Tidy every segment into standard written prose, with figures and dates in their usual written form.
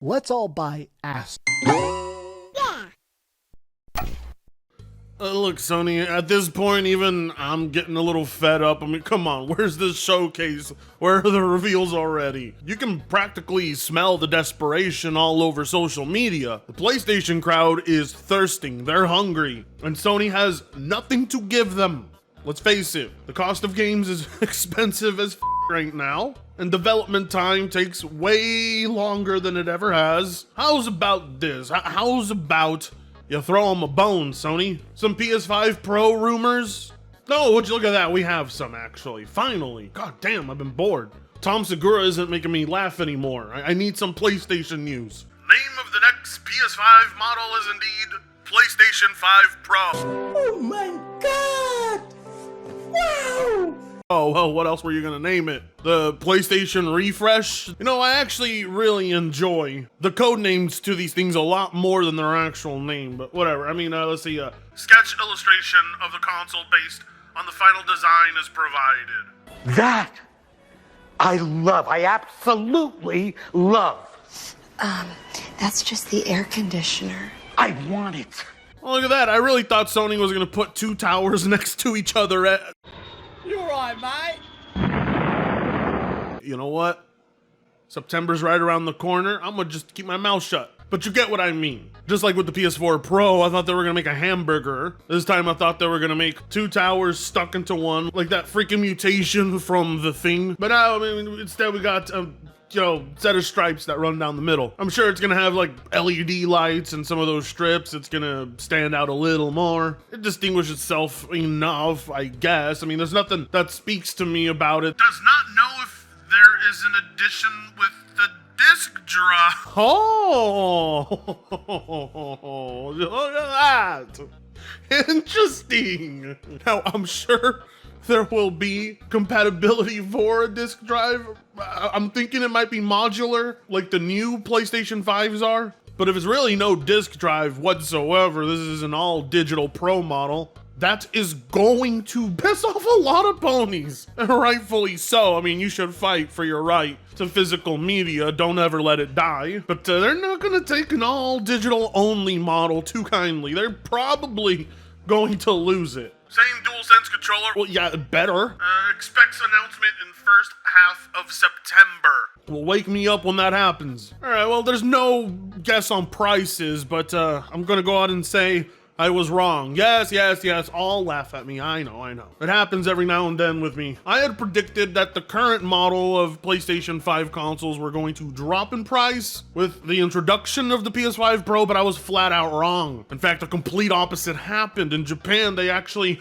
Let's all buy ass. Look, Sony, at this point, even I'm getting a little fed up. I mean, come on, where's this showcase? Where are the reveals already? You can practically smell the desperation all over social media. The PlayStation crowd is thirsting, they're hungry, and Sony has nothing to give them. Let's face it, the cost of games is expensive as right now, and development time takes way longer than it ever has. How's about this? How's about you throw them a bone, Sony? Some PS5 Pro rumors? No, would you look at that? We have some, actually. Finally. God damn, I've been bored. Tom Segura isn't making me laugh anymore. I need some PlayStation news. Name of the next PS5 model is indeed PlayStation 5 Pro. Oh my god! Wow! Oh, well, what else were you gonna name it? The PlayStation Refresh? You know, I actually really enjoy the code names to these things a lot more than their actual name, but whatever. I mean, let's see, sketch illustration of the console based on the final design is provided. That I love. I absolutely love. That's just the air conditioner. I want it. Oh, look at that. I really thought Sony was gonna put two towers next to each other at... You alright, mate? You know what? September's right around the corner. I'm gonna just keep my mouth shut. But you get what I mean. Just like with the PS4 Pro, I thought they were gonna make a hamburger. This time I thought they were gonna make two towers stuck into one, like that freaking mutation from The Thing. But now, I mean, instead we got set of stripes that run down the middle. I'm sure it's gonna have like LED lights and some of those strips. It's gonna stand out a little more. It distinguishes itself enough, I guess. I mean, there's nothing that speaks to me about it. Does not know if there is an edition with the disc drive. Oh, look at that. Interesting. Now, I'm sure there will be compatibility for a disc drive. I'm thinking it might be modular, like the new PlayStation 5s are. But if it's really no disc drive whatsoever, this is an all digital Pro model, that is going to piss off a lot of ponies. And rightfully so. I mean, you should fight for your right to physical media. Don't ever let it die. But they're not gonna take an all digital only model too kindly. They're probably going to lose it. Same DualSense controller. Well, yeah, better. Expects announcement in first half of September. Well, wake me up when that happens. All right, well, there's no guess on prices, but I'm gonna go out and say I was wrong. Yes, all laugh at me. I know. It happens every now and then with me. I had predicted that the current model of PlayStation 5 consoles were going to drop in price with the introduction of the PS5 Pro, but I was flat out wrong. In fact, the complete opposite happened. In Japan, they actually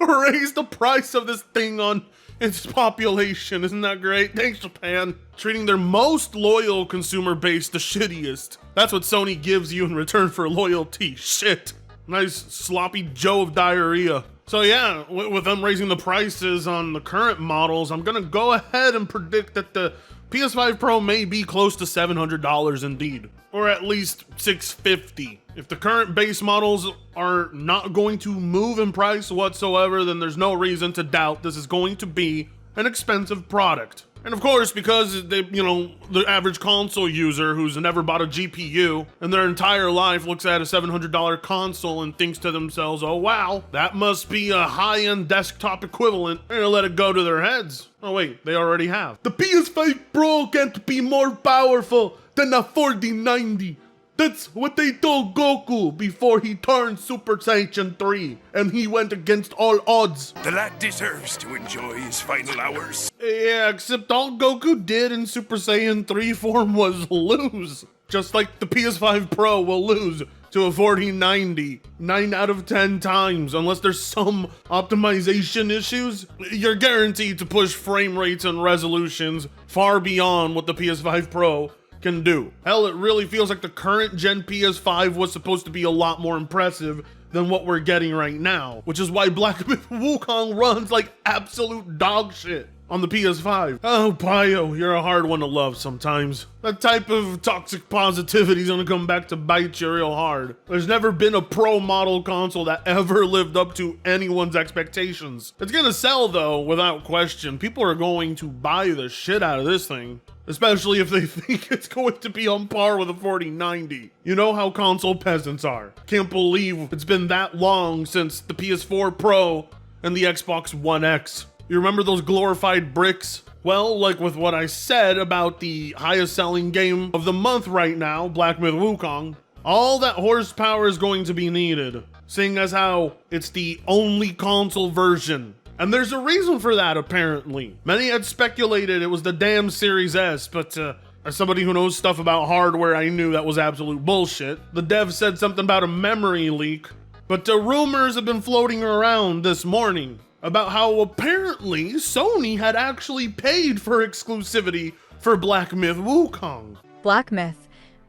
raised the price of this thing on its population. Isn't that great? Thanks, Japan. Treating their most loyal consumer base the shittiest. That's what Sony gives you in return for loyalty. Shit. Nice sloppy Joe of diarrhea. So yeah, with them raising the prices on the current models, I'm gonna go ahead and predict that the PS5 Pro may be close to $700 indeed. Or at least $650. If the current base models are not going to move in price whatsoever, then there's no reason to doubt this is going to be an expensive product. And of course, because they, the average console user who's never bought a GPU in their entire life looks at a $700 console and thinks to themselves, oh wow, that must be a high-end desktop equivalent. They're gonna let it go to their heads. Oh wait, they already have. The PS5 Pro can't be more powerful than a 4090. That's what they told Goku before he turned Super Saiyan 3, and he went against all odds. The lad deserves to enjoy his final hours. Yeah, except all Goku did in Super Saiyan 3 form was lose. Just like the PS5 Pro will lose to a 4090 9 out of 10 times. Unless there's some optimization issues, you're guaranteed to push frame rates and resolutions far beyond what the PS5 Pro can do. Hell, it really feels like the current gen PS5 was supposed to be a lot more impressive than what we're getting right now, which is why Black Myth Wukong runs like absolute dog shit on the PS5. Oh, Pio, you're a hard one to love sometimes. That type of toxic positivity is gonna come back to bite you real hard. There's never been a pro model console that ever lived up to anyone's expectations. It's gonna sell though, without question. People are going to buy the shit out of this thing. especially if they think it's going to be on par with a 4090. You know how console peasants are. Can't believe it's been that long since the PS4 Pro and the Xbox One X. You remember those glorified bricks? Well, like with what I said about the highest selling game of the month right now, Black Myth Wukong, all that horsepower is going to be needed, seeing as how it's the only console version. And there's a reason for that, apparently. Many had speculated it was the damn Series S, but as somebody who knows stuff about hardware, I knew that was absolute bullshit. The dev said something about a memory leak, but the rumors have been floating around this morning about how apparently Sony had actually paid for exclusivity for Black Myth Wukong. Black Myth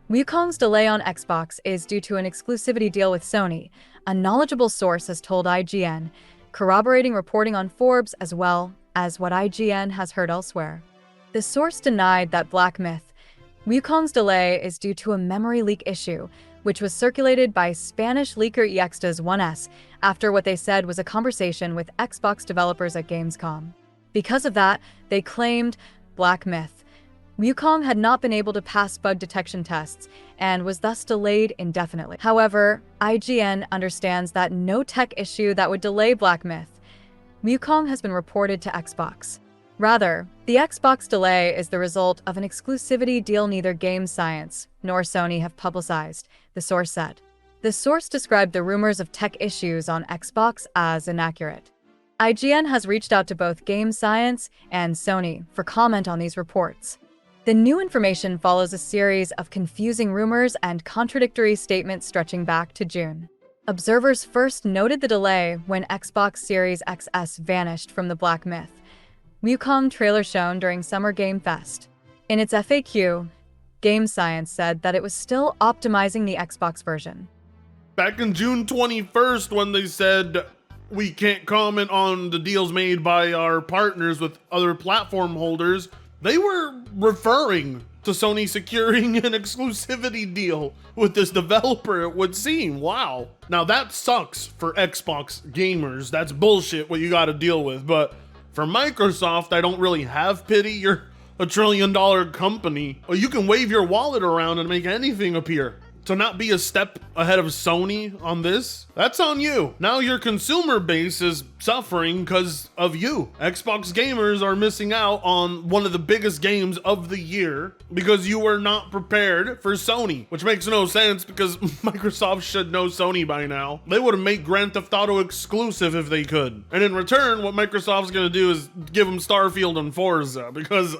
Wukong's delay on Xbox is due to an exclusivity deal with Sony, a knowledgeable source has told IGN, corroborating reporting on Forbes as well as what IGN has heard elsewhere. The source denied that Black Myth Wukong's delay is due to a memory leak issue, which was circulated by Spanish leaker Exta's 1S after what they said was a conversation with Xbox developers at Gamescom. Because of that, they claimed Black Myth Wukong had not been able to pass bug detection tests and was thus delayed indefinitely. However, IGN understands that no tech issue that would delay Black Myth Wukong has been reported to Xbox. Rather, the Xbox delay is the result of an exclusivity deal neither Game Science nor Sony have publicized, the source said. The source described the rumors of tech issues on Xbox as inaccurate. IGN has reached out to both Game Science and Sony for comment on these reports. The new information follows a series of confusing rumors and contradictory statements stretching back to June. Observers first noted the delay when Xbox Series XS vanished from the Black Myth Wukong trailer shown during Summer Game Fest. In its FAQ, Game Science said that it was still optimizing the Xbox version. Back in June 21st, when they said we can't comment on the deals made by our partners with other platform holders, they were referring to Sony securing an exclusivity deal with this developer, it would seem. Wow. Now that sucks for Xbox gamers. That's bullshit what you gotta deal with. But for Microsoft, I don't really have pity. You're a $1 trillion company. You can wave your wallet around and make anything appear. To not be a step ahead of Sony on this, that's on you. Now your consumer base is suffering because of you. Xbox gamers are missing out on one of the biggest games of the year because you were not prepared for Sony, which makes no sense because Microsoft should know Sony by now. They would have made Grand Theft Auto exclusive if they could. And in return, what Microsoft's gonna do is give them Starfield and Forza because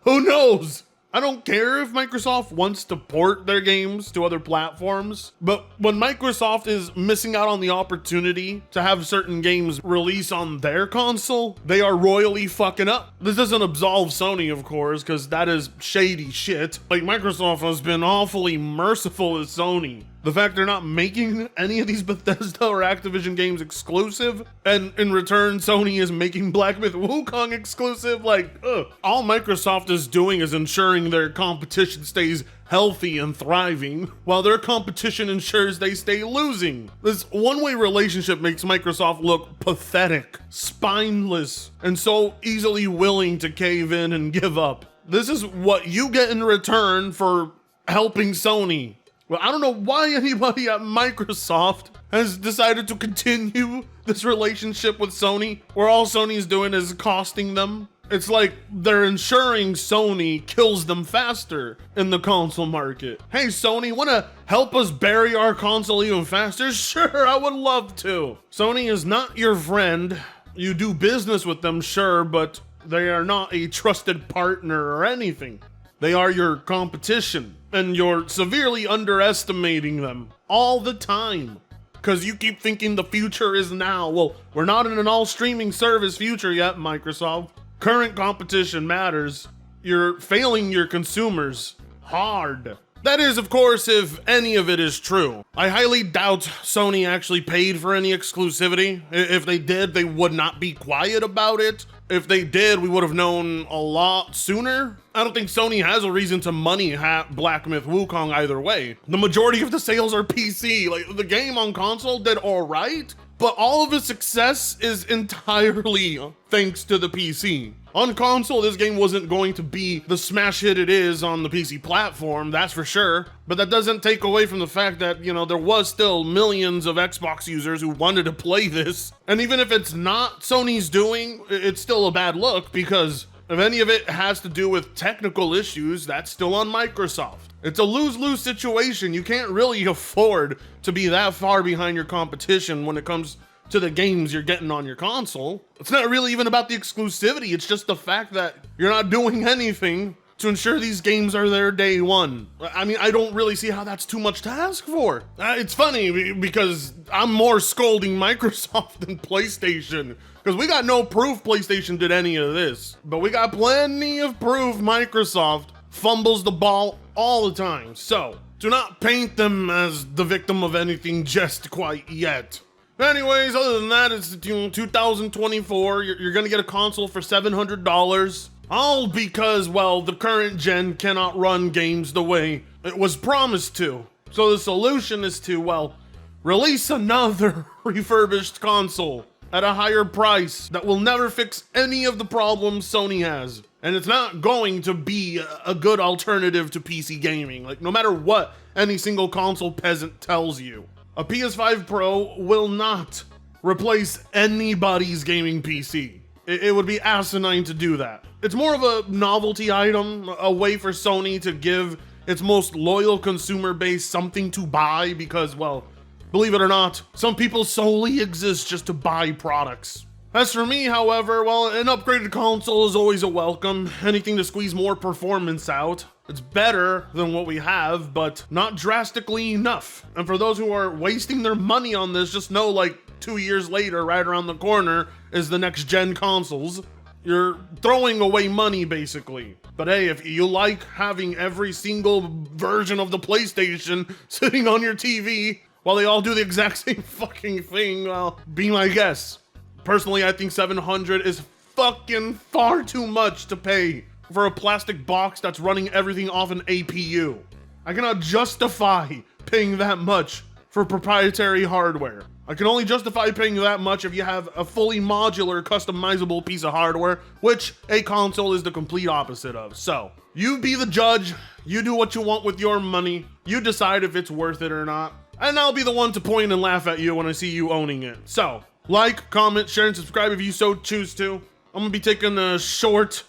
who knows? I don't care if Microsoft wants to port their games to other platforms, but when Microsoft is missing out on the opportunity to have certain games release on their console, they are royally fucking up. This doesn't absolve Sony, of course, because that is shady shit. Like, Microsoft has been awfully merciful with Sony. The fact they're not making any of these Bethesda or Activision games exclusive, and in return, Sony is making Black Myth Wukong exclusive, all Microsoft is doing is ensuring their competition stays healthy and thriving, while their competition ensures they stay losing. This one-way relationship makes Microsoft look pathetic, spineless, and so easily willing to cave in and give up. This is what you get in return for helping Sony. Well, I don't know why anybody at Microsoft has decided to continue this relationship with Sony, where all Sony's doing is costing them. It's like they're ensuring Sony kills them faster in the console market. Hey, Sony, wanna help us bury our console even faster? Sure, I would love to. Sony is not your friend. You do business with them, sure, but they are not a trusted partner or anything. They are your competition, and you're severely underestimating them all the time because you keep thinking the future is now. Well, we're not in an all-streaming service future yet, Microsoft. Current competition matters. You're failing your consumers hard. That is, of course, if any of it is true. I highly doubt Sony actually paid for any exclusivity. If they did, they would not be quiet about it. If they did, we would have known a lot sooner. I don't think Sony has a reason to money Black Myth Wukong either way. The majority of the sales are PC. Like, the game on console did all right, but all of its success is entirely thanks to the PC. On console, this game wasn't going to be the smash hit it is on the PC platform, that's for sure. But that doesn't take away from the fact that, you know, there was still millions of Xbox users who wanted to play this. And even if it's not Sony's doing, it's still a bad look, because if any of it has to do with technical issues, that's still on Microsoft. It's a lose-lose situation. You can't really afford to be that far behind your competition when it comes to the games you're getting on your console. It's not really even about the exclusivity, it's just the fact that you're not doing anything to ensure these games are there day one. I mean, I don't really see how that's too much to ask for. It's funny because I'm more scolding Microsoft than PlayStation, because we got no proof PlayStation did any of this, but we got plenty of proof Microsoft fumbles the ball all the time. So do not paint them as the victim of anything just quite yet. Anyways, other than that, it's 2024. You're gonna get a console for $700. All because, well, the current gen cannot run games the way it was promised to. So the solution is to, well, release another refurbished console at a higher price that will never fix any of the problems Sony has. And it's not going to be a good alternative to PC gaming. Like, no matter what any single console peasant tells you, a PS5 Pro will not replace anybody's gaming PC. It would be asinine to do that. It's more of a novelty item, a way for Sony to give its most loyal consumer base something to buy because, well, believe it or not, some people solely exist just to buy products. As for me, however, well, an upgraded console is always a welcome. Anything to squeeze more performance out. It's better than what we have, but not drastically enough. And for those who are wasting their money on this, just know, like, 2 years later, right around the corner, is the next gen consoles. You're throwing away money, basically. But hey, if you like having every single version of the PlayStation sitting on your TV while they all do the exact same fucking thing, well, be my guest. Personally, I think $700 is fucking far too much to pay for a plastic box that's running everything off an APU. I cannot justify paying that much for proprietary hardware. I can only justify paying that much if you have a fully modular, customizable piece of hardware, which a console is the complete opposite of. So, you be the judge, you do what you want with your money, you decide if it's worth it or not, and I'll be the one to point and laugh at you when I see you owning it. So, like, comment, share, and subscribe if you so choose to. I'm gonna be taking a short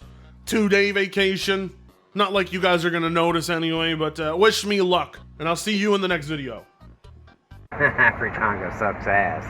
2-day vacation. Not like you guys are gonna notice anyway, but wish me luck, and I'll see you in the next video. Fritango sucks ass.